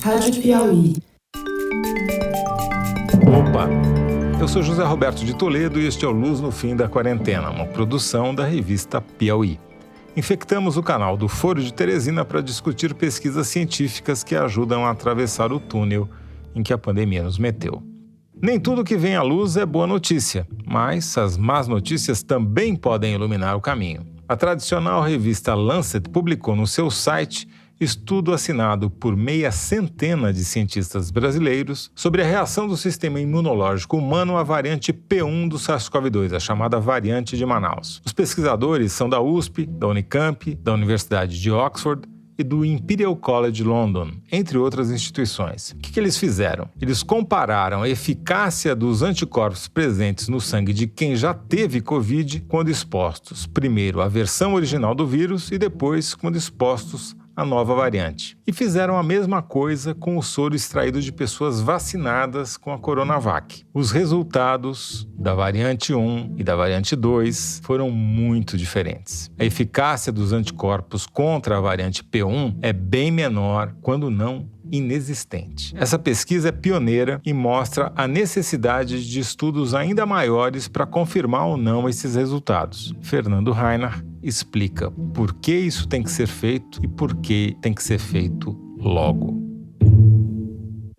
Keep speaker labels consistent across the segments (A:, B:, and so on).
A: Rádio Piauí.
B: Opa! Eu sou José Roberto de Toledo e este é o Luz no Fim da Quarentena, uma produção da revista Piauí. Infectamos o canal do Foro de Teresina para discutir pesquisas científicas que ajudam a atravessar o túnel em que a pandemia nos meteu. Nem tudo que vem à luz é boa notícia, mas as más notícias também podem iluminar o caminho. A tradicional revista Lancet publicou no seu site estudo assinado por meia centena de cientistas brasileiros sobre a reação do sistema imunológico humano à variante P1 do SARS-CoV-2, a chamada variante de Manaus. Os pesquisadores são da USP, da Unicamp, da Universidade de Oxford e do Imperial College London, entre outras instituições. O que eles fizeram? Eles compararam a eficácia dos anticorpos presentes no sangue de quem já teve Covid quando expostos, primeiro à versão original do vírus e depois quando expostos à nova variante. E fizeram a mesma coisa com o soro extraído de pessoas vacinadas com a Coronavac. Os resultados da variante 1 e da variante 2 foram muito diferentes. A eficácia dos anticorpos contra a variante P1 é bem menor, quando não inexistente. Essa pesquisa é pioneira e mostra a necessidade de estudos ainda maiores para confirmar ou não esses resultados. Fernando Reinach explica por que isso tem que ser feito e por que tem que ser feito logo.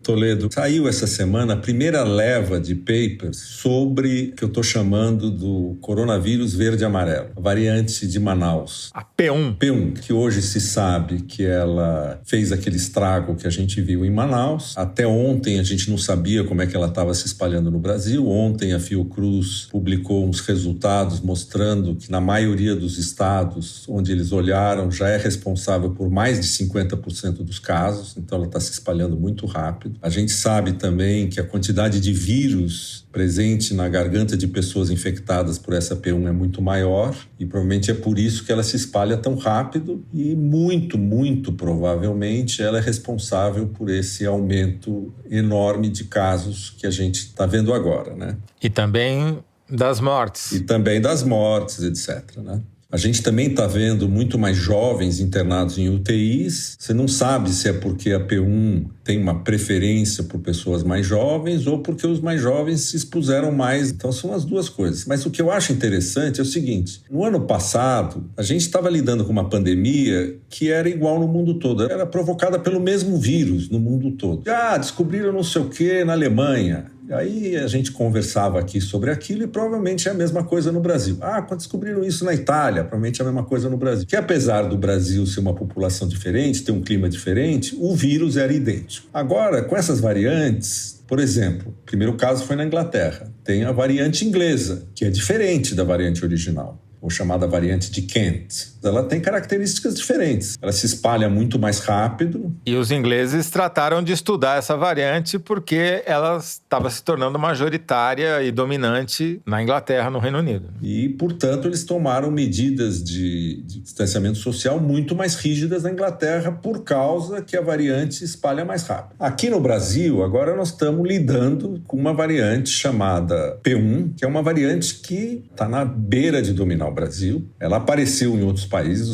C: Toledo, saiu essa semana a primeira leva de papers sobre o que eu estou chamando do coronavírus verde e amarelo, a variante de Manaus.
B: A P1.
C: P1, que hoje se sabe que ela fez aquele estrago que a gente viu em Manaus. Até ontem a gente não sabia como é que ela estava se espalhando no Brasil. Ontem a Fiocruz publicou uns resultados mostrando que na maioria dos estados onde eles olharam já é responsável por mais de 50% dos casos, então ela está se espalhando muito rápido. A gente sabe também que a quantidade de vírus presente na garganta de pessoas infectadas por essa P1 é muito maior e provavelmente é por isso que ela se espalha tão rápido e muito provavelmente ela é responsável por esse aumento enorme de casos que a gente está vendo agora, né?
B: E também das mortes.
C: E também das mortes, etc., né? A gente também está vendo muito mais jovens internados em UTIs. Você não sabe se é porque a P1 tem uma preferência por pessoas mais jovens ou porque os mais jovens se expuseram mais. Então são as duas coisas. Mas o que eu acho interessante é o seguinte. No ano passado, a gente estava lidando com uma pandemia que era igual no mundo todo. Era provocada pelo mesmo vírus no mundo todo. Descobriram não sei o quê na Alemanha. Aí a gente conversava aqui sobre aquilo e provavelmente é a mesma coisa no Brasil. Quando descobriram isso na Itália, provavelmente é a mesma coisa no Brasil. Que apesar do Brasil ser uma população diferente, ter um clima diferente, o vírus era idêntico. Agora, com essas variantes, por exemplo, o primeiro caso foi na Inglaterra. Tem a variante inglesa, que é diferente da variante original, ou chamada variante de Kent. Ela tem características diferentes. Ela se espalha muito mais rápido.
B: E os ingleses trataram de estudar essa variante porque ela estava se tornando majoritária e dominante na Inglaterra, no Reino Unido.
C: E, portanto, eles tomaram medidas de distanciamento social muito mais rígidas na Inglaterra por causa que a variante espalha mais rápido. Aqui no Brasil, agora nós estamos lidando com uma variante chamada P1, que é uma variante que está na beira de dominar o Brasil. Ela apareceu em outros países,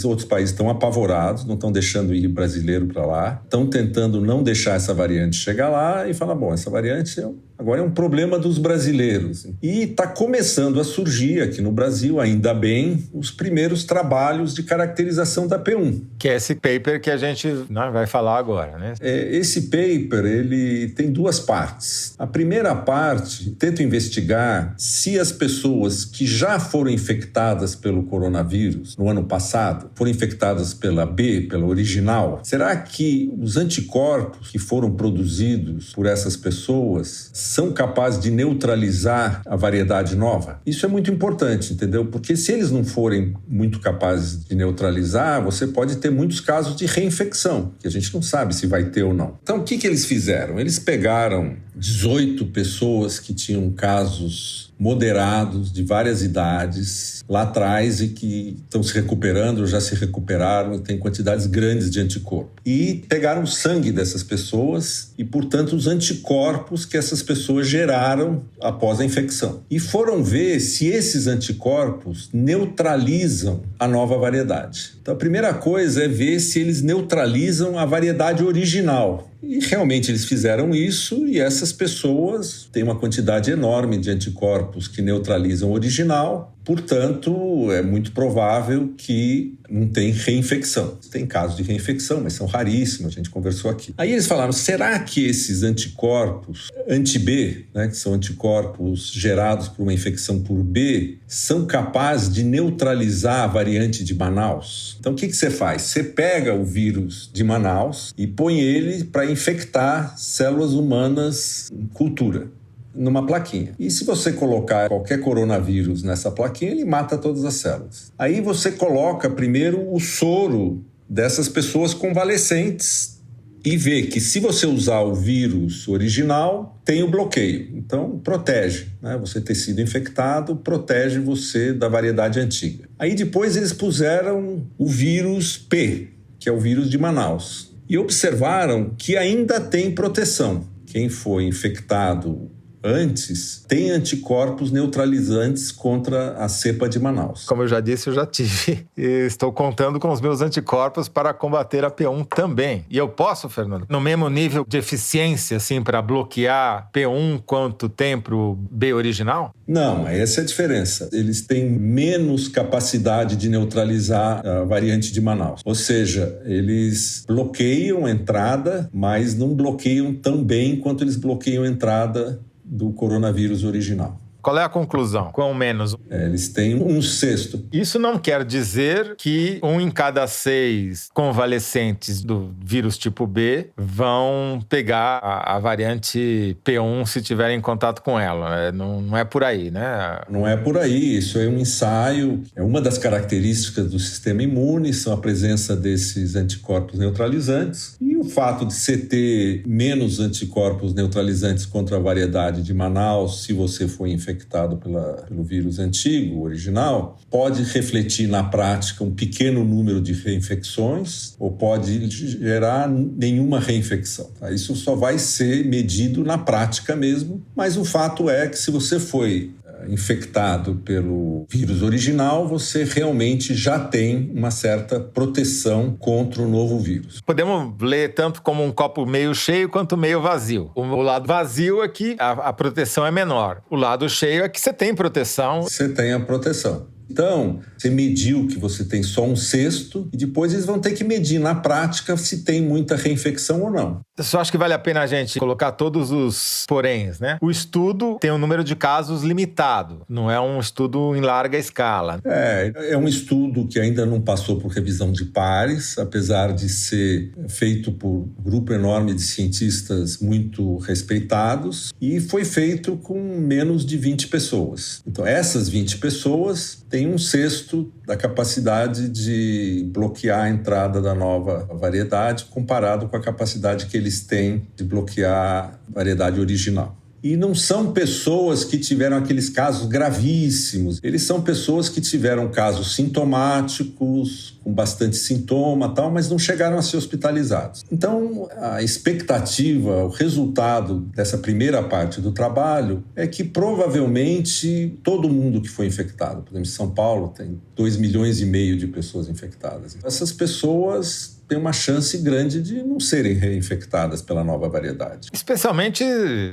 C: outros países estão apavorados, não estão deixando ir brasileiro para lá, estão tentando não deixar essa variante chegar lá e falar, essa variante agora é um problema dos brasileiros. E está começando a surgir aqui no Brasil, ainda bem, os primeiros trabalhos de caracterização da P1.
B: Que é esse paper que a gente vai falar agora, né?
C: Esse paper, ele tem duas partes. A primeira parte tenta investigar se as pessoas que já foram infectadas pelo coronavírus no ano passado, foram infectadas pela B, pela original, será que os anticorpos que foram produzidos por essas pessoas são capazes de neutralizar a variedade nova? Isso é muito importante, entendeu? Porque se eles não forem muito capazes de neutralizar, você pode ter muitos casos de reinfecção, que a gente não sabe se vai ter ou não. Então, o que eles fizeram? Eles pegaram 18 pessoas que tinham casos moderados, de várias idades, lá atrás e que estão se recuperando, já se recuperaram e têm quantidades grandes de anticorpo. E pegaram o sangue dessas pessoas e, portanto, os anticorpos que essas pessoas geraram após a infecção. E foram ver se esses anticorpos neutralizam a nova variedade. Então, a primeira coisa é ver se eles neutralizam a variedade original. E realmente eles fizeram isso e essas pessoas têm uma quantidade enorme de anticorpos que neutralizam o original, portanto, é muito provável que não tem reinfecção. Tem casos de reinfecção, mas são raríssimos, a gente conversou aqui. Aí eles falaram, será que esses anticorpos anti-B, né, que são anticorpos gerados por uma infecção por B, são capazes de neutralizar a variante de Manaus? Então, o que você faz? Você pega o vírus de Manaus e põe ele para infectar células humanas em cultura, numa plaquinha. E se você colocar qualquer coronavírus nessa plaquinha, ele mata todas as células. Aí você coloca primeiro o soro dessas pessoas convalescentes e vê que se você usar o vírus original, tem o bloqueio. Então, protege, né? Você ter sido infectado, protege você da variedade antiga. Aí depois eles puseram o vírus P, que é o vírus de Manaus. E observaram que ainda tem proteção. Quem foi infectado antes tem anticorpos neutralizantes contra a cepa de Manaus.
B: Como eu já disse, eu já tive. E estou contando com os meus anticorpos para combater a P1 também. E eu posso, Fernando, no mesmo nível de eficiência, assim, para bloquear P1 quanto tem para o B original?
C: Não, essa é a diferença. Eles têm menos capacidade de neutralizar a variante de Manaus. Ou seja, eles bloqueiam a entrada, mas não bloqueiam tão bem quanto eles bloqueiam a entrada do coronavírus original.
B: Qual é a conclusão? Quão menos?
C: Eles têm 1/6.
B: Isso não quer dizer que 1 em cada 6 convalescentes do vírus tipo B vão pegar a variante P1 se tiverem em contato com ela. Não é por aí, né?
C: Não é por aí. Isso é um ensaio. É uma das características do sistema imune, são a presença desses anticorpos neutralizantes. E o fato de você ter menos anticorpos neutralizantes contra a variedade de Manaus, se você for infectado pelo vírus antigo, original, pode refletir na prática um pequeno número de reinfecções ou pode gerar nenhuma reinfecção. Tá? Isso só vai ser medido na prática mesmo, mas o fato é que se você foi infectado pelo vírus original, você realmente já tem uma certa proteção contra o novo vírus.
B: Podemos ler tanto como um copo meio cheio quanto meio vazio. O lado vazio é que a proteção é menor. O lado cheio é que você tem proteção.
C: Você tem a proteção. Então, você mediu que você tem só 1/6 e depois eles vão ter que medir na prática se tem muita reinfecção ou não.
B: Eu só acho que vale a pena a gente colocar todos os poréns, né? O estudo tem um número de casos limitado, não é um estudo em larga escala.
C: É um estudo que ainda não passou por revisão de pares, apesar de ser feito por um grupo enorme de cientistas muito respeitados, e foi feito com menos de 20 pessoas. Então, essas 20 pessoas têm 1/6 da capacidade de bloquear a entrada da nova variedade comparado com a capacidade que eles têm de bloquear a variedade original. E não são pessoas que tiveram aqueles casos gravíssimos. Eles são pessoas que tiveram casos sintomáticos, com bastante sintoma, tal, mas não chegaram a ser hospitalizados. Então, a expectativa, o resultado dessa primeira parte do trabalho é que provavelmente todo mundo que foi infectado, por exemplo, em São Paulo tem 2,5 milhões de pessoas infectadas. Essas pessoas tem uma chance grande de não serem reinfectadas pela nova variedade.
B: Especialmente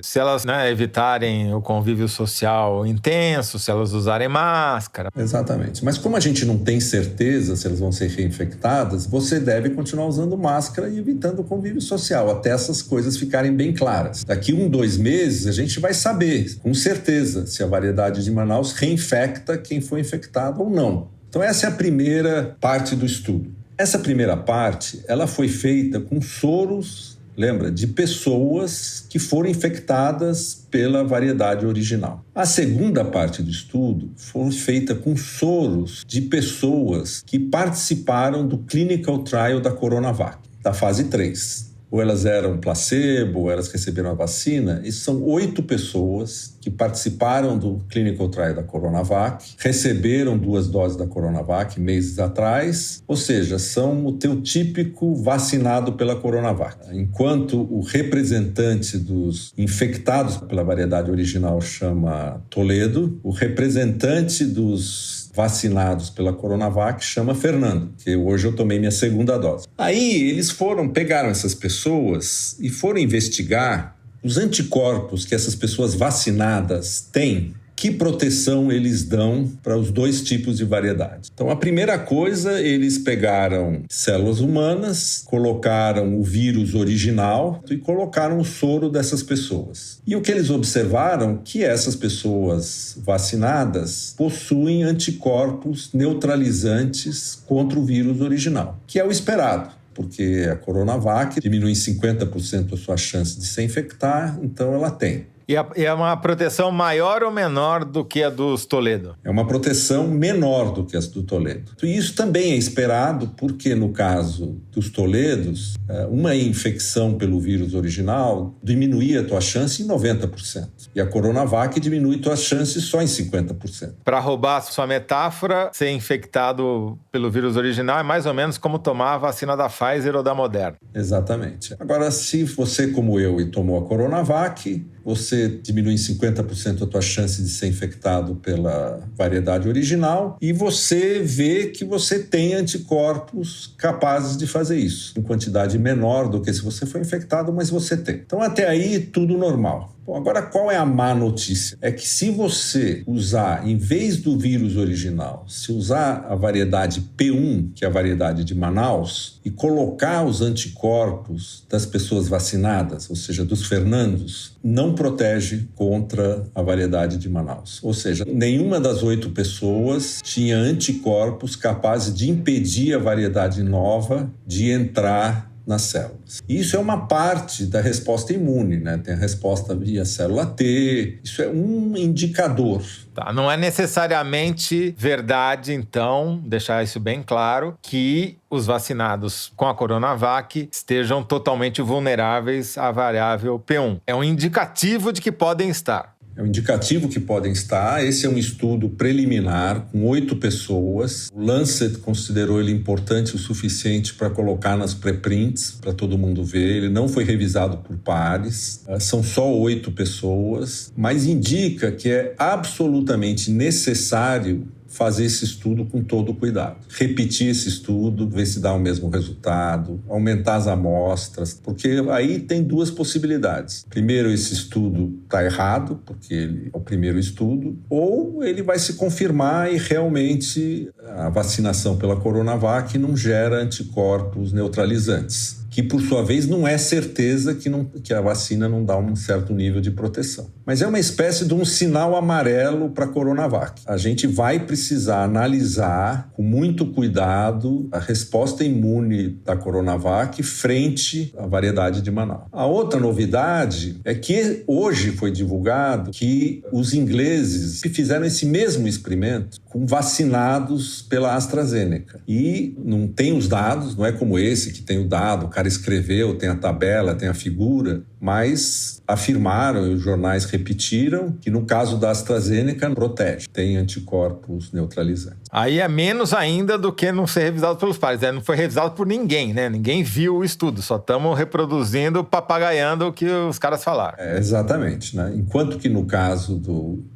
B: se elas evitarem o convívio social intenso, se elas usarem máscara.
C: Exatamente. Mas como a gente não tem certeza se elas vão ser reinfectadas, você deve continuar usando máscara e evitando o convívio social, até essas coisas ficarem bem claras. Daqui 1-2 meses, a gente vai saber, com certeza, se a variedade de Manaus reinfecta quem foi infectado ou não. Então essa é a primeira parte do estudo. Essa primeira parte, ela foi feita com soros, lembra, de pessoas que foram infectadas pela variedade original. A segunda parte do estudo foi feita com soros de pessoas que participaram do clinical trial da Coronavac, da fase 3. Ou elas eram placebo, ou elas receberam a vacina. Isso são 8 pessoas que participaram do clinical trial da Coronavac, receberam 2 doses da Coronavac meses atrás, ou seja, são o teu típico vacinado pela Coronavac. Enquanto o representante dos infectados pela variedade original chama Toledo, o representante dos vacinados pela Coronavac chama Fernando, que hoje eu tomei minha segunda dose. Aí eles pegaram essas pessoas e foram investigar os anticorpos que essas pessoas vacinadas têm, que proteção eles dão para os dois tipos de variedade. Então, a primeira coisa, eles pegaram células humanas, colocaram o vírus original e colocaram o soro dessas pessoas. E o que eles observaram? Que essas pessoas vacinadas possuem anticorpos neutralizantes contra o vírus original, que é o esperado, porque a Coronavac diminui em 50% a sua chance de se infectar, então ela tem.
B: E é uma proteção maior ou menor do que a dos Toledo?
C: É uma proteção menor do que as do Toledo. E isso também é esperado porque, no caso dos Toledos, uma infecção pelo vírus original diminuía a tua chance em 90%. E a Coronavac diminui tuas chances só em 50%.
B: Para roubar a sua metáfora, ser infectado pelo vírus original é mais ou menos como tomar a vacina da Pfizer ou da Moderna.
C: Exatamente. Agora, se você, como eu, e tomou a Coronavac, você diminui em 50% a tua chance de ser infectado pela variedade original e você vê que você tem anticorpos capazes de fazer isso, em quantidade menor do que se você foi infectado, mas você tem. Então, até aí, tudo normal. Bom, agora, qual é a má notícia? É que se você usar, em vez do vírus original, se usar a variedade P1, que é a variedade de Manaus, e colocar os anticorpos das pessoas vacinadas, ou seja, dos Fernandos, não protege contra a variedade de Manaus. Ou seja, nenhuma das 8 pessoas tinha anticorpos capazes de impedir a variedade nova de entrar nas células. Isso é uma parte da resposta imune, né? Tem a resposta via célula T, isso é um indicador.
B: Tá, não é necessariamente verdade, então, deixar isso bem claro, que os vacinados com a Coronavac estejam totalmente vulneráveis à variável P1. É um indicativo de que podem estar.
C: É um indicativo que podem estar. Esse é um estudo preliminar com 8 pessoas. O Lancet considerou ele importante o suficiente para colocar nas preprints, para todo mundo ver. Ele não foi revisado por pares. São só 8 pessoas, mas indica que é absolutamente necessário fazer esse estudo com todo o cuidado. Repetir esse estudo, ver se dá o mesmo resultado, aumentar as amostras, porque aí tem 2 possibilidades. Primeiro, esse estudo está errado, porque ele é o primeiro estudo, ou ele vai se confirmar e realmente a vacinação pela Coronavac não gera anticorpos neutralizantes, que por sua vez não é certeza que a vacina não dá um certo nível de proteção. Mas é uma espécie de um sinal amarelo para a Coronavac. A gente vai precisar analisar com muito cuidado a resposta imune da Coronavac frente à variedade de Manaus. A outra novidade é que hoje foi divulgado que os ingleses fizeram esse mesmo experimento com vacinados pela AstraZeneca. E não tem os dados, não é como esse que tem o dado, o cara escreveu, tem a tabela, tem a figura, mas afirmaram, e os jornais repetiram, que no caso da AstraZeneca protege, tem anticorpos neutralizantes.
B: Aí é menos ainda do que não ser revisado pelos pares, né? Não foi revisado por ninguém, né? Ninguém viu o estudo, só estamos reproduzindo, papagaiando o que os caras falaram.
C: Exatamente, né? Enquanto que no caso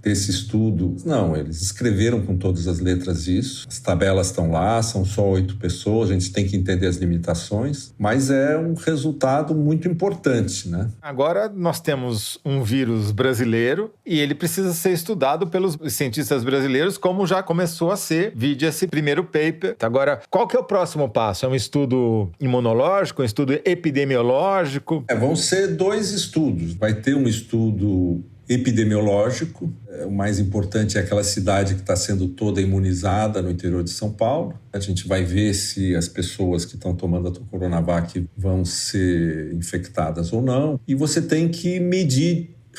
C: desse estudo, não, eles escreveram com todas as letras isso, as tabelas estão lá, são só 8 pessoas, a gente tem que entender as limitações, mas é um resultado muito importante, né?
B: Agora nós temos um vírus brasileiro e ele precisa ser estudado pelos cientistas brasileiros, como já começou a ser, vide esse primeiro paper. Agora, qual que é o próximo passo? É um estudo imunológico, um estudo epidemiológico?
C: Vão ser 2 estudos. Vai ter um estudo epidemiológico. O mais importante é aquela cidade que está sendo toda imunizada no interior de São Paulo. A gente vai ver se as pessoas que estão tomando a Coronavac vão ser infectadas ou não. E você tem que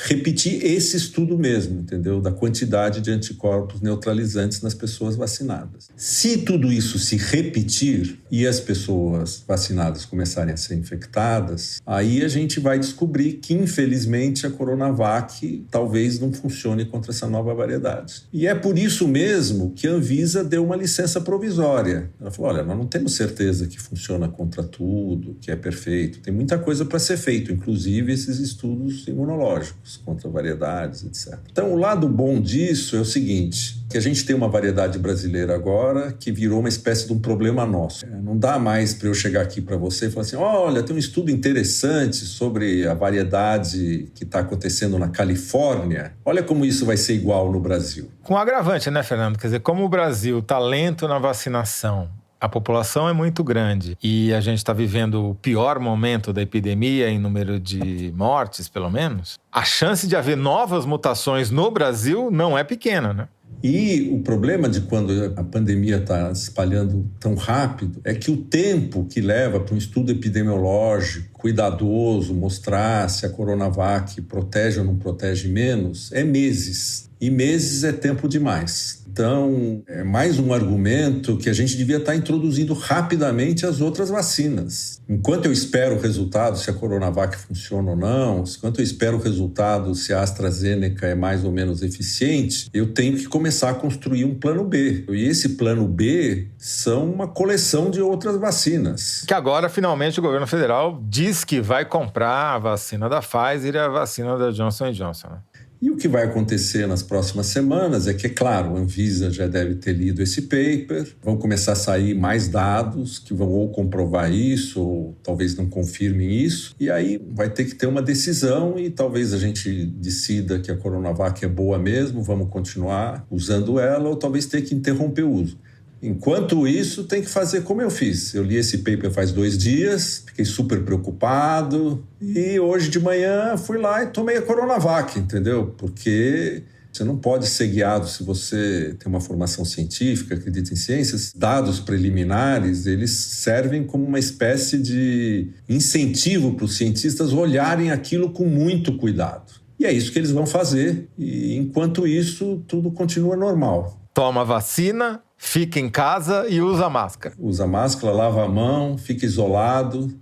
C: repetir esse estudo mesmo, entendeu? Da quantidade de anticorpos neutralizantes nas pessoas vacinadas. Se tudo isso se repetir e as pessoas vacinadas começarem a ser infectadas, aí a gente vai descobrir que, infelizmente, a Coronavac talvez não funcione contra essa nova variedade. E é por isso mesmo que a Anvisa deu uma licença provisória. Ela falou, olha, nós não temos certeza que funciona contra tudo, que é perfeito. Tem muita coisa para ser feito, inclusive esses estudos imunológicos. antibióticos contra variedades, etc. Então, o lado bom disso é o seguinte, que a gente tem uma variedade brasileira agora que virou uma espécie de um problema nosso. Não dá mais para eu chegar aqui para você e falar assim, olha, tem um estudo interessante sobre a variedade que está acontecendo na Califórnia. Olha como isso vai ser igual no Brasil.
B: Com agravante, né, Fernando? Quer dizer, como o Brasil está lento na vacinação, a população é muito grande e a gente está vivendo o pior momento da epidemia em número de mortes, pelo menos, a chance de haver novas mutações no Brasil não é pequena, né?
C: E o problema de quando a pandemia está se espalhando tão rápido é que o tempo que leva para um estudo epidemiológico cuidadoso mostrar se a Coronavac protege ou não protege menos é meses. E meses é tempo demais. Então, é mais um argumento que a gente devia estar introduzindo rapidamente as outras vacinas. Enquanto eu espero o resultado se a Coronavac funciona ou não, enquanto eu espero o resultado se a AstraZeneca é mais ou menos eficiente, eu tenho que começar a construir um plano B. E esse plano B são uma coleção de outras vacinas.
B: Que agora, finalmente, o governo federal diz que vai comprar a vacina da Pfizer e a vacina da Johnson & Johnson, né?
C: E o que vai acontecer nas próximas semanas é que, claro, a Anvisa já deve ter lido esse paper, vão começar a sair mais dados que vão ou comprovar isso ou talvez não confirmem isso, e aí vai ter que ter uma decisão e talvez a gente decida que a Coronavac é boa mesmo, vamos continuar usando ela ou talvez ter que interromper o uso. Enquanto isso, tem que fazer como eu fiz. Eu li esse paper faz 2 dias, fiquei super preocupado e hoje de manhã fui lá e tomei a Coronavac, entendeu? Porque você não pode ser guiado se você tem uma formação científica, acredita em ciências. Dados preliminares, eles servem como uma espécie de incentivo para os cientistas olharem aquilo com muito cuidado. E é isso que eles vão fazer e, enquanto isso, tudo continua normal.
B: Toma vacina, fica em casa e usa máscara.
C: Usa máscara, lava a mão, fica isolado,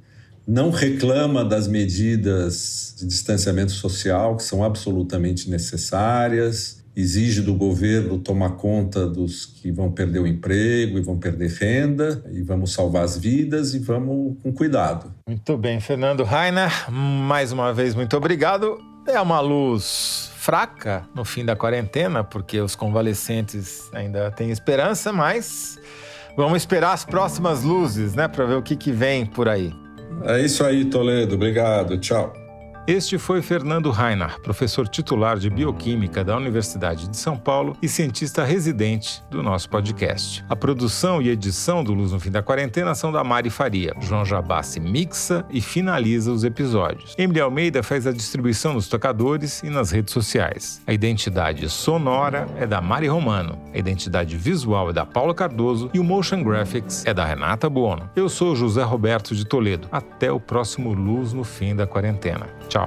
C: não reclama das medidas de distanciamento social, que são absolutamente necessárias, exige do governo tomar conta dos que vão perder o emprego e vão perder renda, e vamos salvar as vidas e vamos com cuidado.
B: Muito bem, Fernando Rainer, mais uma vez, muito obrigado. É uma luz fraca no fim da quarentena, porque os convalescentes ainda têm esperança, mas vamos esperar as próximas luzes, né, para ver o que vem por aí.
C: É isso aí, Toledo. Obrigado. Tchau.
B: Este foi Fernando Rainer, professor titular de Bioquímica da Universidade de São Paulo e cientista residente do nosso podcast. A produção e edição do Luz no Fim da Quarentena são da Mari Faria. João Jabassi mixa e finaliza os episódios. Emily Almeida faz a distribuição nos tocadores e nas redes sociais. A identidade sonora é da Mari Romano, a identidade visual é da Paula Cardoso e o motion graphics é da Renata Buono. Eu sou José Roberto de Toledo. Até o próximo Luz no Fim da Quarentena. Tchau.